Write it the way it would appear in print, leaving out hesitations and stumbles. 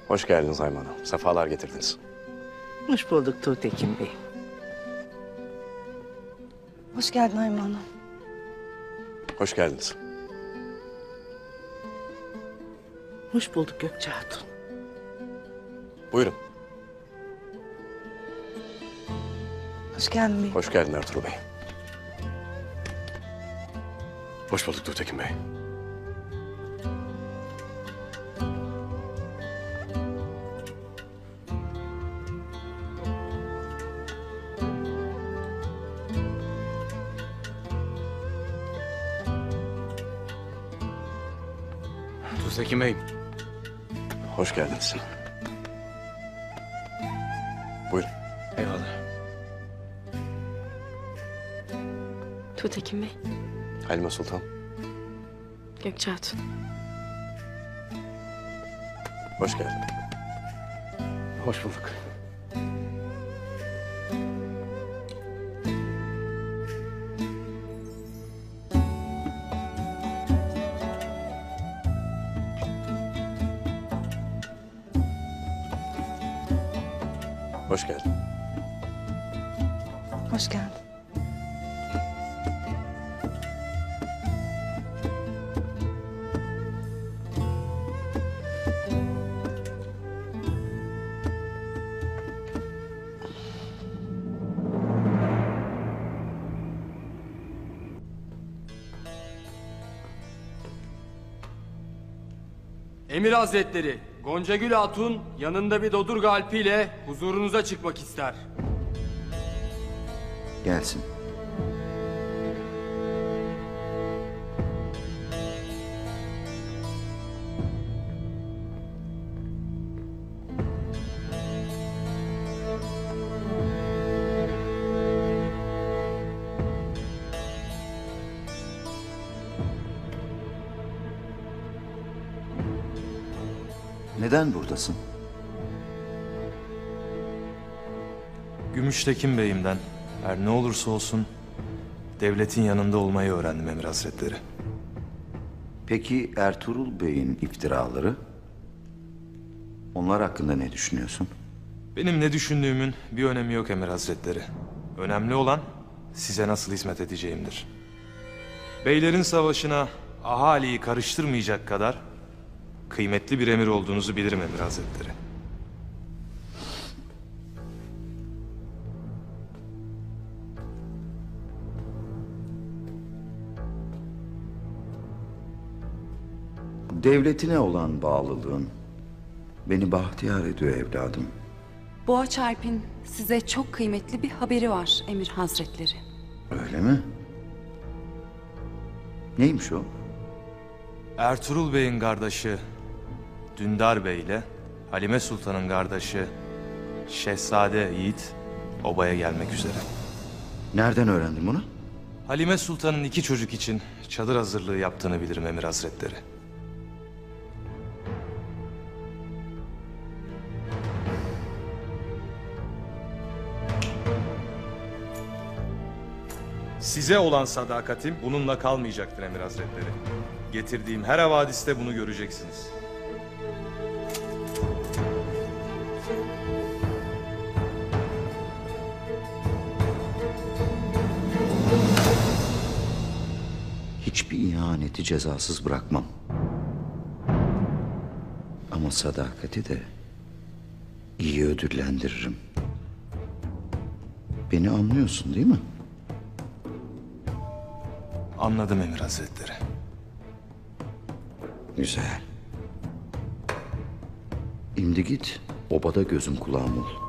Hoş geldiniz Hayman Hanım. Sefalar getirdiniz. Hoş bulduk Tuğtekin Bey. Hoş geldin Hayman Hanım. Hoş geldiniz. Hoş bulduk Gökçe Hatun. Buyurun. Hoş geldin bey. Hoş geldin Ertuğrul Bey. Hoş bulduk Tuğtekin Bey. Tuğtekin Bey. Hoş geldiniz. Buyurun. Eyvallah. Tuğtekin Bey, Halime Sultan. Gökçe Hatun. Hoş geldin. Hoş bulduk. Hoş geldin. Hoş geldin. Emir Hazretleri, Goncagül Hatun yanında bir Dodurga alpiyle huzurunuza çıkmak ister. Gelsin. Neden buradasın? Gümüştekin Bey'imden her ne olursa olsun devletin yanında olmayı öğrendim Emir Hazretleri. Peki Ertuğrul Bey'in iftiraları? Onlar hakkında ne düşünüyorsun? Benim ne düşündüğümün bir önemi yok Emir Hazretleri. Önemli olan size nasıl hizmet edeceğimdir. Beylerin savaşına ahaliyi karıştırmayacak kadar kıymetli bir emir olduğunuzu bilirim Emir Hazretleri. Devletine olan bağlılığın beni bahtiyar ediyor evladım. Boğaç Alp'in size çok kıymetli bir haberi var Emir Hazretleri. Öyle mi? Neymiş o? Ertuğrul Bey'in kardeşi Dündar Bey ile Halime Sultan'ın kardeşi Şehzade Yiğit obaya gelmek üzere. Nereden öğrendin bunu? Halime Sultan'ın 2 çocuk için çadır hazırlığı yaptığını bilirim Emir Hazretleri. Size olan sadakatim bununla kalmayacaktır Emir Hazretleri. Getirdiğim her havadiste bunu göreceksiniz. Hiçbir ihaneti cezasız bırakmam. Ama sadakati de iyi ödüllendiririm. Beni anlıyorsun değil mi? Anladım Emir Hazretleri. Güzel. Şimdi git, obada gözüm kulağım ol.